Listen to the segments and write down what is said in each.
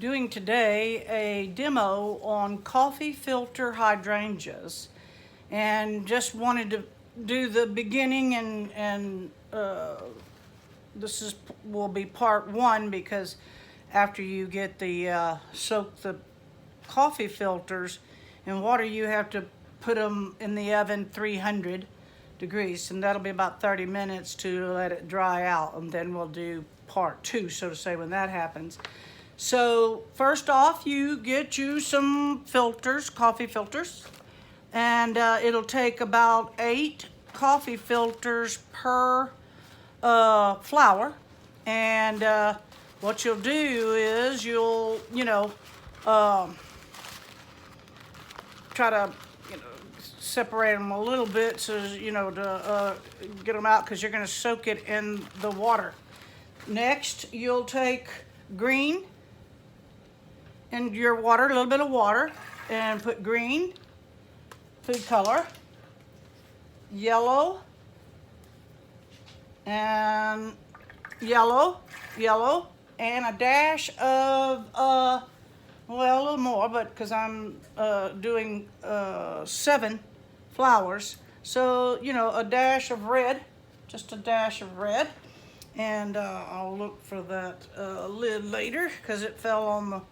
doing today a demo on coffee filter hydrangeas, and just wanted to do the beginning and this will be part one, because after you get the soak the coffee filters in water, you have to put them in the oven 300 degrees, and that'll be about 30 minutes to let it dry out, and then we'll do part two, so to say, when that happens. So first off, you get you some filters, coffee filters, and it'll take about 8 coffee filters per flower. And what you'll do is you'll, try to, separate them a little bit, so, to get them out, because you're going to soak it in the water. Next, you'll take green in your water, a little bit of water, and put green, food color, yellow, and yellow, and a dash of, well, a little more, but because I'm doing 7 flowers, so, a dash of red, just a dash of red. And I'll look for that lid later, because it fell on the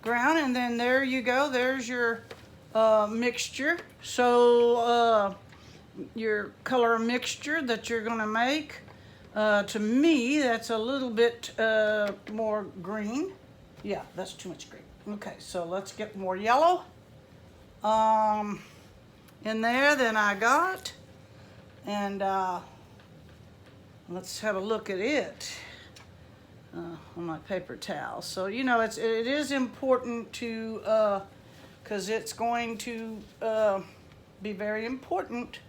ground. And then there you go, there's your mixture. So your color mixture that you're gonna make, to me, that's a little bit more green. Yeah, that's too much green. Okay, so let's get more yellow in there than I got. And let's have a look at it on my paper towel. So, it is important to, because it's going to be very important.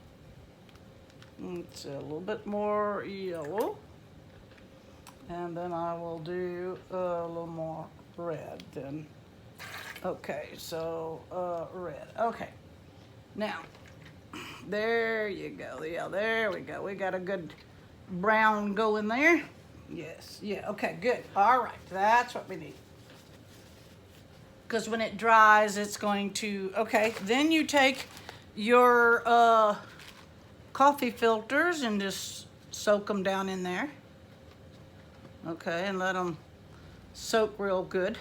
It's a little bit more yellow. And then I will do a little more red then. Okay, so red. Okay, now, there you go. Yeah, there we go. We got a good brown going there. Yes, yeah, okay, good. All right, that's what we need. Because when it dries, it's going to, okay, then you take your coffee filters and just soak them down in there. Okay, and let them soak real good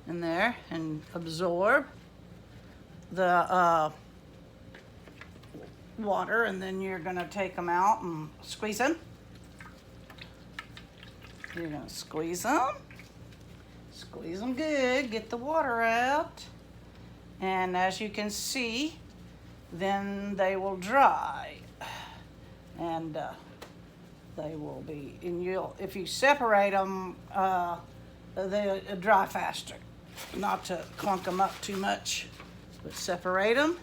in there and absorb the water, and then you're going to take them out and squeeze them. You're going to squeeze them good, get the water out, and as you can see, then they will dry, and they will be, and if you separate them, they'll dry faster. Not to clunk them up too much, but separate them,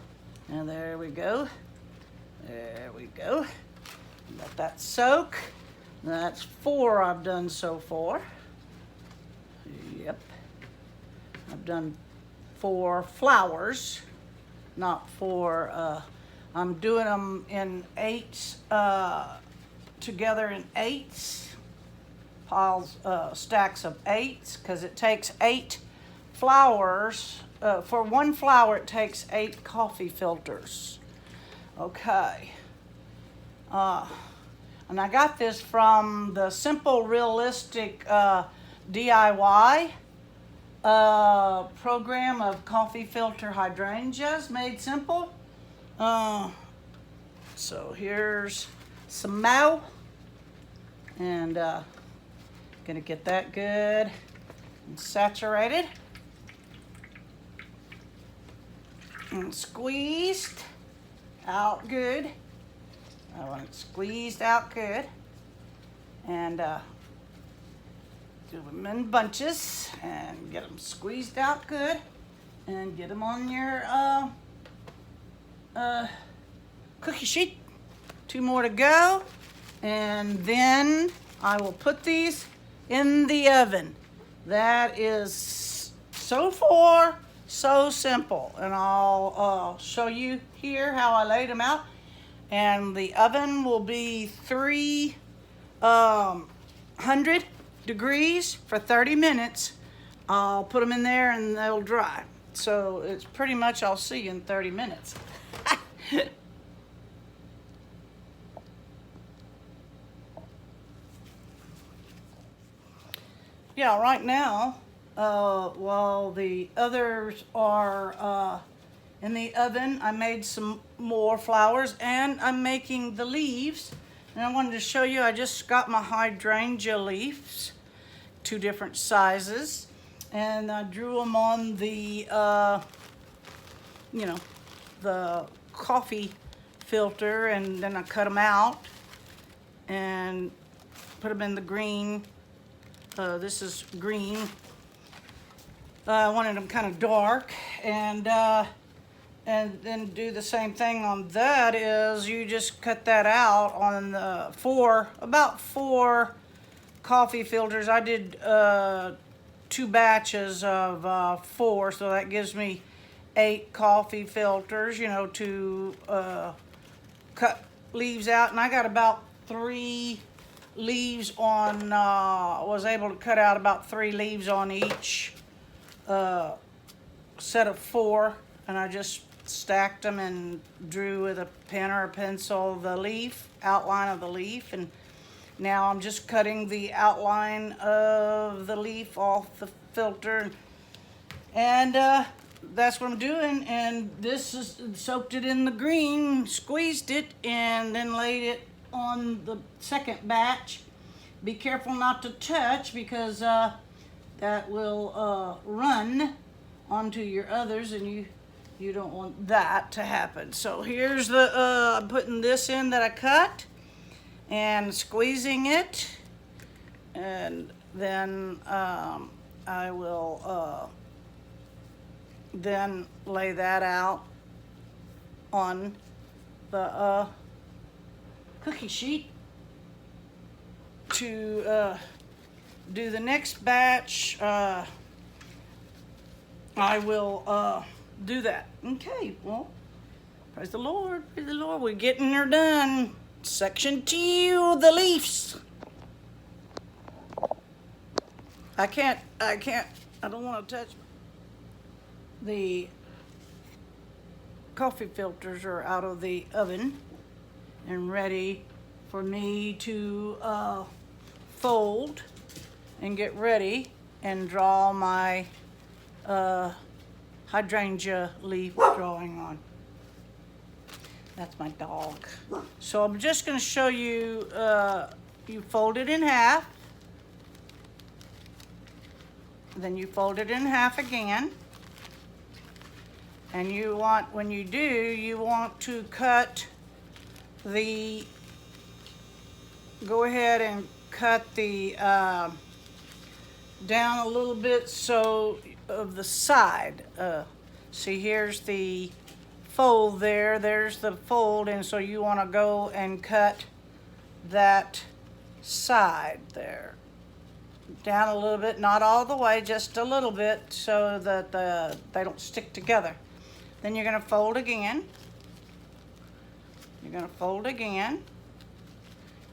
and there we go. There we go. Let that soak. That's 4 I've done so far. Yep. I've done 4 flowers, not 4. I'm doing them in 8s, together in 8s, piles, stacks of 8s, because it takes 8 flowers. For 1 flower, it takes 8 coffee filters. Okay. And I got this from the Simple Realistic DIY program of coffee filter hydrangeas made simple. So here's some more, and gonna get that good and saturated and squeezed out good. I want it squeezed out good, and do them in bunches and get them squeezed out good, and get them on your cookie sheet. 2 more to go, and then I will put these in the oven. That is so far so simple, and I'll show you here how I laid them out. And the oven will be 300 degrees for 30 minutes. I'll put them in there and they'll dry. So it's pretty much I'll see you in 30 minutes. Yeah, right now, while the others are in the oven, I made some more flowers and I'm making the leaves. And I wanted to show you, I just got my hydrangea leaves, 2 different sizes. And I drew them on the, the coffee filter, and then I cut them out and put them in the green. This is green. I wanted them kind of dark, and then do the same thing on that. Is you just cut that out on the about four coffee filters. I did 2 batches of 4, so that gives me 8 coffee filters, to cut leaves out. And I got about 3 leaves on, was able to cut out about 3 leaves on each set of 4, and I just stacked them and drew with a pen or a pencil the outline of the leaf. And now I'm just cutting the outline of the leaf off the filter, and that's what I'm doing. And this is soaked it in the green, squeezed it, and then laid it on the second batch. Be careful not to touch, because that will run onto your others, and you don't want that to happen. So here's the I'm putting this in that I cut and squeezing it, and then I will then lay that out on the cookie sheet to do the next batch. I will do that. Okay, well, praise the Lord, we're getting her done. Section 2, the leaves. I don't want to touch. The coffee filters are out of the oven and ready for me to fold and get ready and draw my hydrangea leaf drawing on. That's my dog. So I'm just going to show you, you fold it in half, then you fold it in half again, and when you do, you want to go ahead and cut the down a little bit so of the side. See, here's the fold there's the fold, and so you want to go and cut that side there down a little bit, not all the way, just a little bit, so that they don't stick together. Then you're going to fold again. You're going to fold again,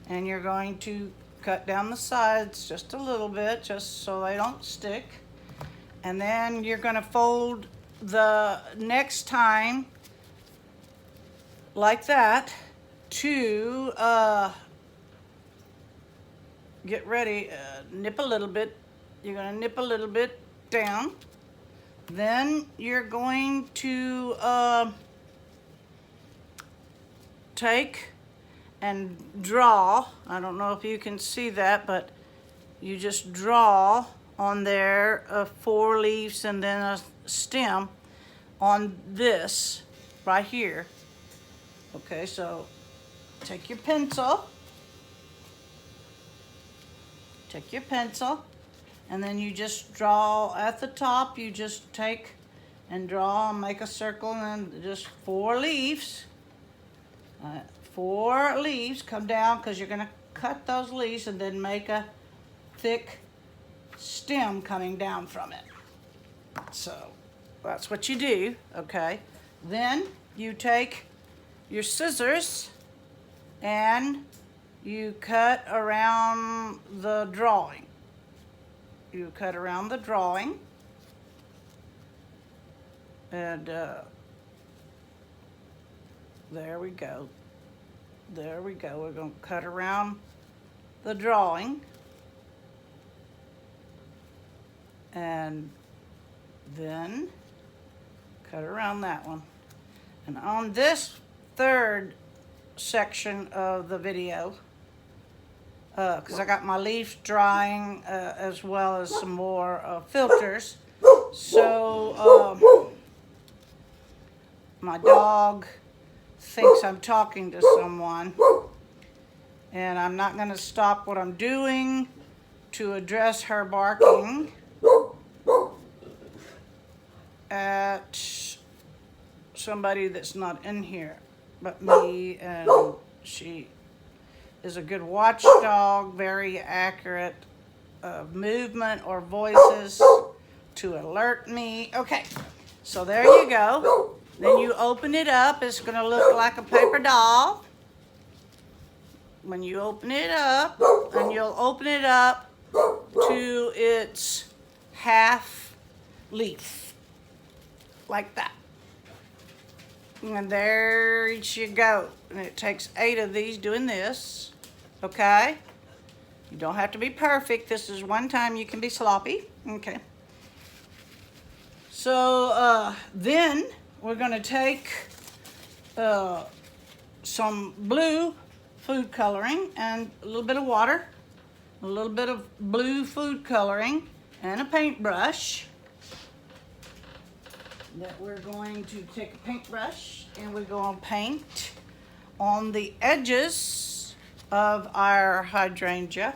and you're going to cut down the sides just a little bit, just so they don't stick. And then you're going to fold the next time like that to get ready, nip a little bit. You're going to nip a little bit down. Then you're going to take and draw. I don't know if you can see that, but you just draw on there 4 leaves and then a stem on this right here. Okay, so take your pencil, and then you just draw at the top. You just take and draw and make a circle, and then just 4 leaves. 4 leaves come down, because you're going to cut those leaves and then make a thick stem coming down from it. So that's what you do, okay? Then you take your scissors and you cut around the drawing. you cut around the drawing, and there we go. There we go. We're going to cut around the drawing, and then cut around that one. And on this third section of the video, because I got my leaves drying as well as some more filters, so my dog thinks I'm talking to someone, and I'm not going to stop what I'm doing to address her barking at somebody that's not in here but me, and she is a good watchdog, very accurate movement or voices to alert me. Okay, so there you go. Then you open it up. It's going to look like a paper doll. When you open it up, and you'll open it up to its half leaf, like that. And there you go. And it takes 8 of these doing this, okay? You don't have to be perfect. This is one time you can be sloppy, okay? So then we're going to take some blue food coloring and a little bit of water, a little bit of blue food coloring, and a paintbrush. That we're going to take a paintbrush and we're going to paint on the edges of our hydrangea.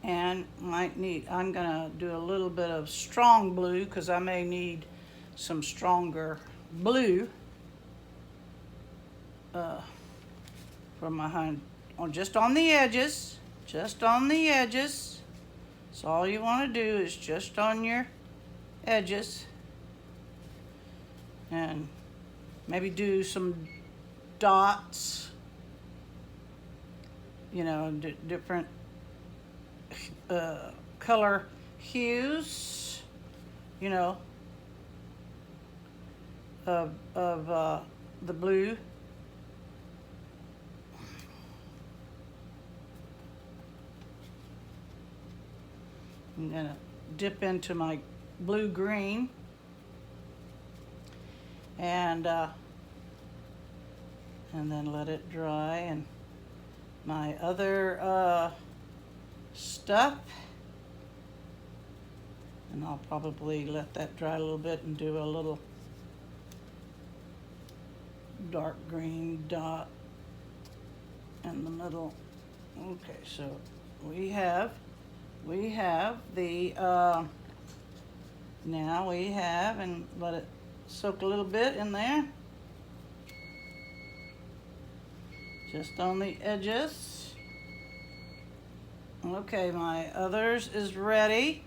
And I'm gonna do a little bit of strong blue because I may need some stronger blue for my just on the edges, just on the edges. So all you want to do is just on your edges, and maybe do some dots, you know, different color hues, you know, of the blue. I'm gonna dip into my blue-green, and then let it dry. And my other stuff, and I'll probably let that dry a little bit and do a little dark green dot in the middle. Okay, so we have the now we have, and let it soak a little bit in there, just on the edges. Okay, my others is ready,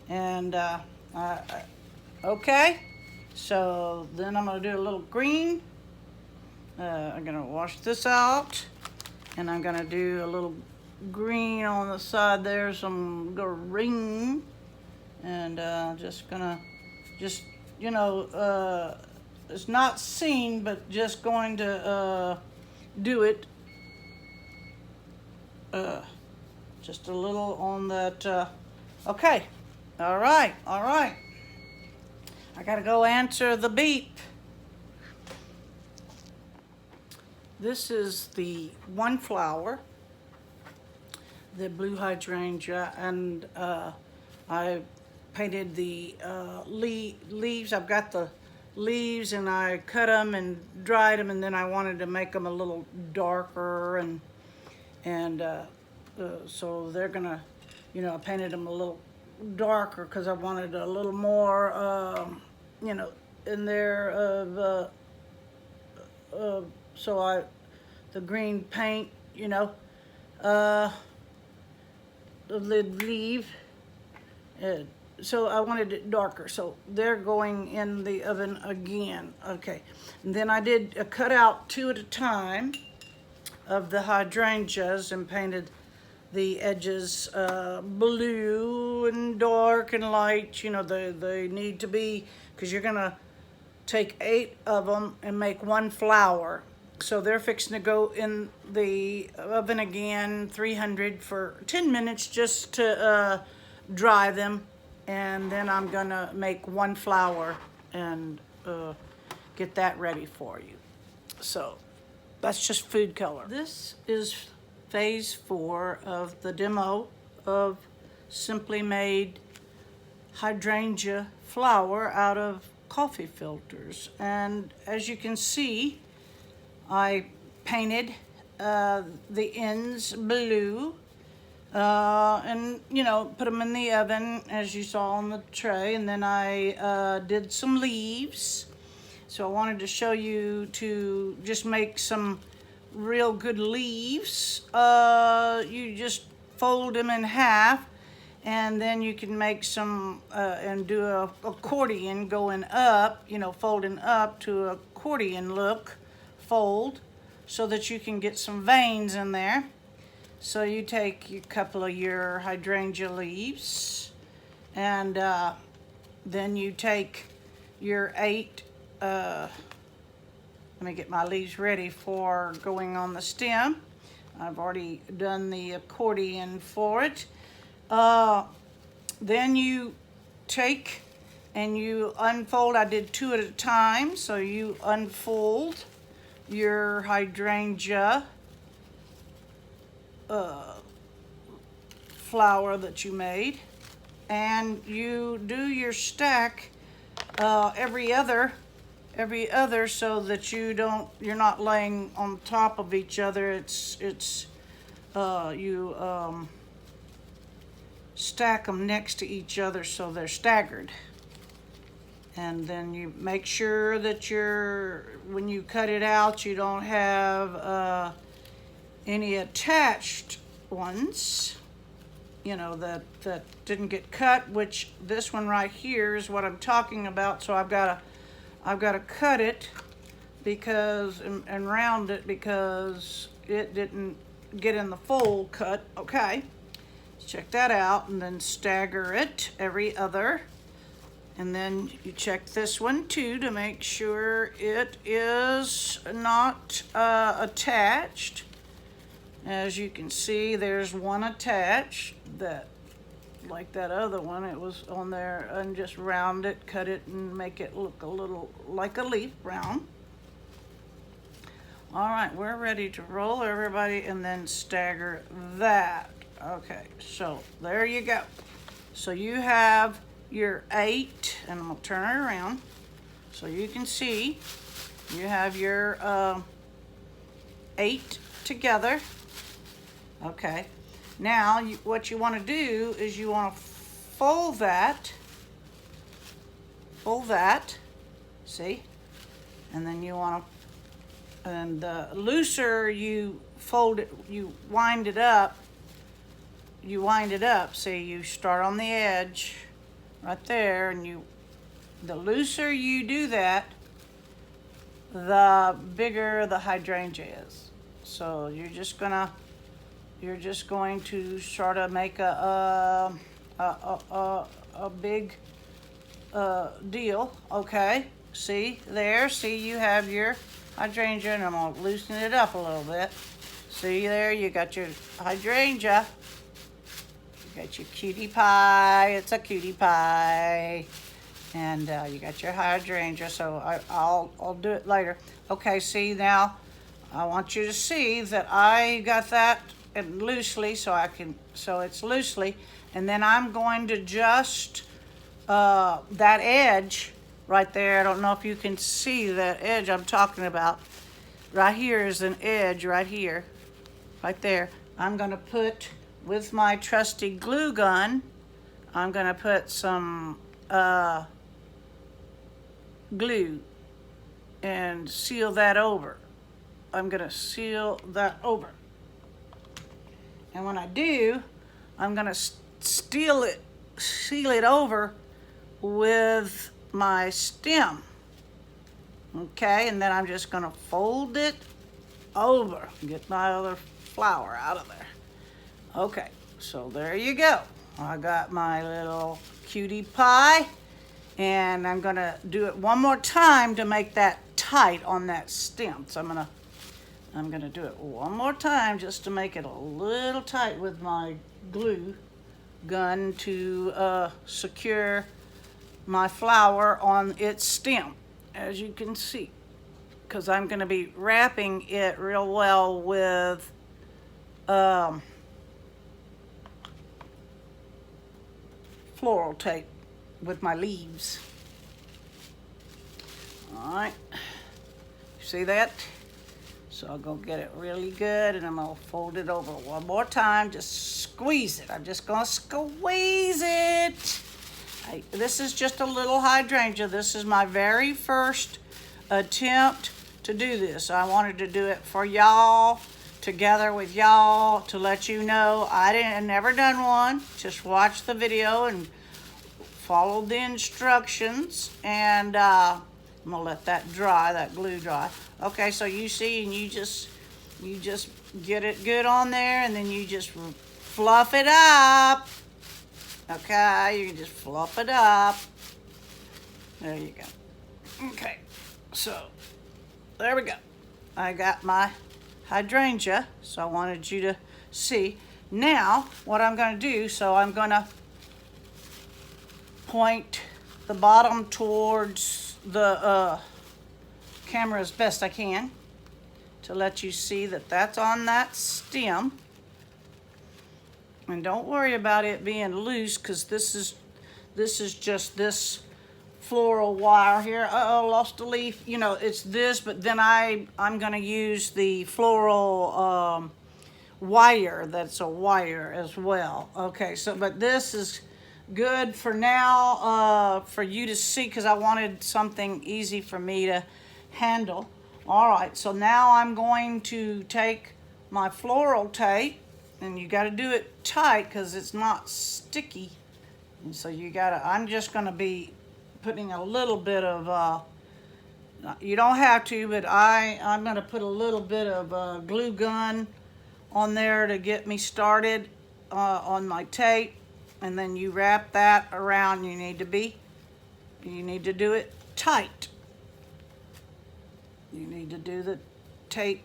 and okay, so then I'm going to do a little green. I'm going to wash this out, and I'm going to do a little green on the side there, some green, and just gonna, you know, it's not seen, but just going to do it just a little on that. Okay, all right, I gotta go answer the beep. This is the one flower, the blue hydrangea, and I painted the leaves. I've got the leaves, and I cut them and dried them, and then I wanted to make them a little darker, and so they're gonna, you know, I painted them a little darker because I wanted a little more, you know, in there of so the green paint, you know, the leaf, so I wanted it darker. So they're going in the oven again. Okay. And then I did cut out 2 at a time of the hydrangeas and painted the edges blue and dark and light. You know, they need to be, because you're gonna take 8 of them and make 1 flower. So they're fixing to go in the oven again, 300 for 10 minutes just to dry them. And then I'm gonna make 1 flower and get that ready for you. So that's just food color. This is phase 4 of the demo of Simply Made hydrangea flower out of coffee filters. And as you can see, I painted the ends blue and, you know, put them in the oven as you saw on the tray. And then I did some leaves. So I wanted to show you to just make some real good leaves. You just fold them in half, and then you can make some and do a accordion going up, you know, folding up to a accordion look fold, so that you can get some veins in there. So you take a couple of your hydrangea leaves, and then you take your 8 let me get my leaves ready for going on the stem. I've already done the accordion for it. Then you take and you unfold. I did 2 at a time, so you unfold your hydrangea flower that you made, and you do your stack every other, so that you're not laying on top of each other. You stack them next to each other so they're staggered. And then you make sure that when you cut it out, you don't have any attached ones, you know, that didn't get cut, which this one right here is what I'm talking about. So I've got to cut it because and round it because it didn't get in the fold cut. Okay, check that out, and then stagger it every other. And then you check this one too to make sure it is not attached. As you can see, there's one attached that, like that other one, it was on there, and just round it, cut it, and make it look a little like a leaf round. All right, we're ready to roll, everybody, and then stagger that. Okay, so there you go. So you have your 8, and I'm gonna turn it around so you can see. You have your 8 together. Okay, now what you want to do is you want to fold that, see, and then you want to, and the looser you fold it, you wind it up, see, you start on the edge right there, and the looser you do that, the bigger the hydrangea is. So you're just going to sort of make a big deal. Okay, see there, see, you have your hydrangea, and I'm gonna loosen it up a little bit. See there, you got your hydrangea. You got your cutie pie. It's a cutie pie. And you got your hydrangea. So I'll do it later. Okay, see, now I want you to see that I got that and loosely, so it's loosely, and then I'm going to just that edge right there. I don't know if you can see that edge I'm talking about. Right here is an edge right here, right there. I'm going to put, with my trusty glue gun, I'm going to put some glue and seal that over. I'm going to seal that over. And when I do, I'm going to seal seal it over with my stem. Okay, and then I'm just gonna fold it over, get my other flower out of there. Okay, so there you go. I got my little cutie pie, and I'm gonna do it one more time to make that tight on that stem. So I'm gonna do it one more time just to make it a little tight with my glue gun to secure my flower on its stem, as you can see, because I'm going to be wrapping it real well with floral tape with my leaves. All right, see that? So I'll go get it really good, and I'm gonna fold it over one more time. Just squeeze it. I'm just gonna squeeze it. This is just a little hydrangea. This is my very first attempt to do this. I wanted to do it for y'all, together with y'all, to let you know I never done one. Just watch the video and follow the instructions, and I'm gonna let that dry, that glue dry. Okay, so you see, and you just get it good on there, and then you just fluff it up. Okay, you can just fluff it up. There you go. Okay, so there we go. I got my hydrangea, so I wanted you to see. Now, what I'm gonna do, so I'm gonna point the bottom towards the camera as best I can to let you see that that's on that stem. And don't worry about it being loose, because this is just this floral wire here. Uh-oh, lost a leaf. You know, it's this, but then I'm gonna use the floral wire that's a wire as well. Okay, so but this is good for now for you to see, because I wanted something easy for me to handle. All right, so now I'm going to take my floral tape, and you got to do it tight because it's not sticky, and so I'm just going to be putting a little bit of you don't have to, but I'm going to put a little bit of glue gun on there to get me started on my tape. And then you wrap that around. You need to do it tight. You need to do the tape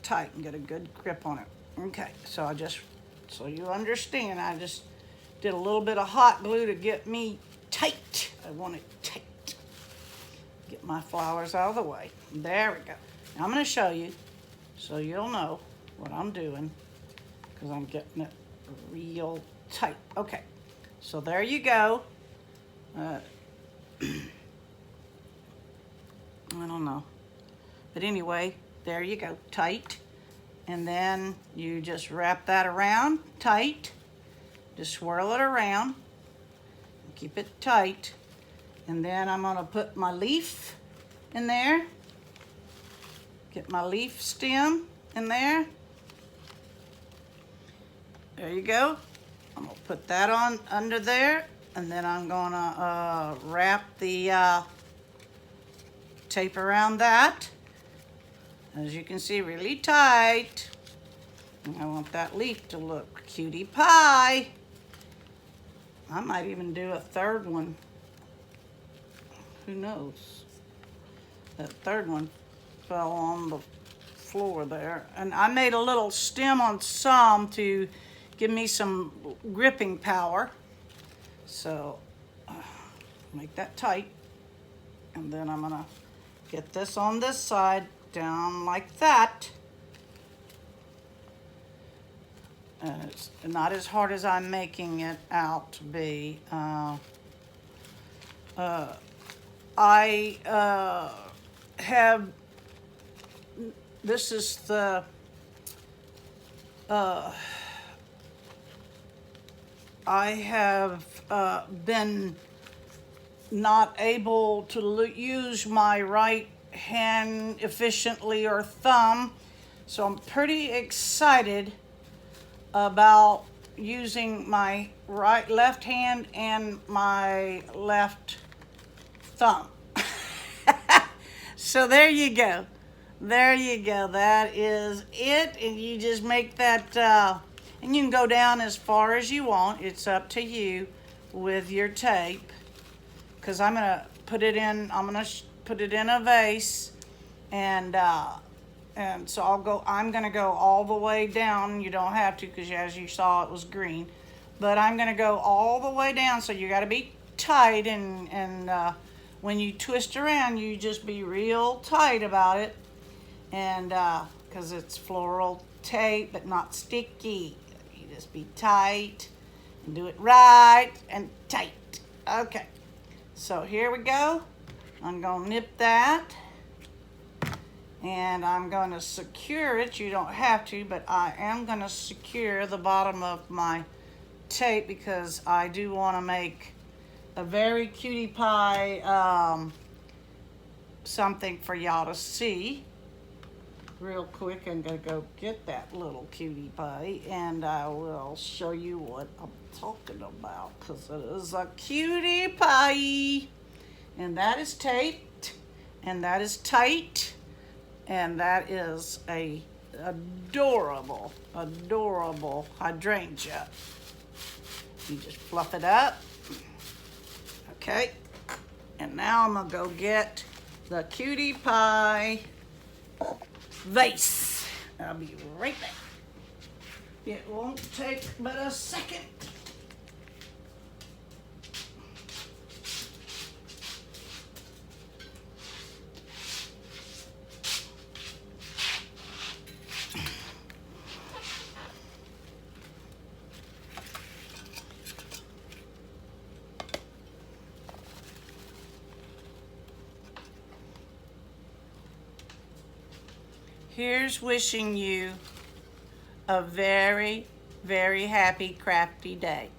tight and get a good grip on it. Okay, so so you understand, I just did a little bit of hot glue to get me tight. I want it tight. Get my flowers out of the way. There we go. Now I'm going to show you so you'll know what I'm doing, because I'm getting it real tight. Okay, so there you go. I don't know, but anyway, there you go, tight. And then you just wrap that around tight. Just swirl it around, keep it tight. And then I'm gonna put my leaf in there. Get my leaf stem in there. There you go. I'm gonna put that on under there, and then I'm gonna wrap the tape around that. As you can see, really tight. And I want that leaf to look cutie pie. I might even do a third one. Who knows? That third one fell on the floor there. And I made a little stem on some to give me some gripping power. So make that tight. And then I'm gonna get this on this side down like that. And it's not as hard as I'm making it out to be. I have, this is the I have been not able to use my right hand efficiently, or thumb, so I'm pretty excited about using my left hand and my left thumb. So there you go. There you go. That is it. And you just make that, and you can go down as far as you want. It's up to you with your tape. Because I'm gonna put it in. Put it in a vase, and so I'm gonna go all the way down. You don't have to, because as you saw, it was green. But I'm gonna go all the way down. So you got to be tight, and when you twist around, you just be real tight about it, and because it's floral tape, but not sticky. You just be tight and do it right and tight. Okay. So here we go. I'm going to nip that, and I'm going to secure it. You don't have to, but I am going to secure the bottom of my tape because I do want to make a very cutie pie something for y'all to see. Real quick, I'm going to go get that little cutie pie, and I will show you what I'm talking about, because it is a cutie pie. And that is taped, and that is tight, and that is a adorable, adorable hydrangea. You just fluff it up. Okay, and now I'm gonna go get the cutie pie vase. I'll be right back. It won't take but a second. Here's wishing you a very, very happy crafty day.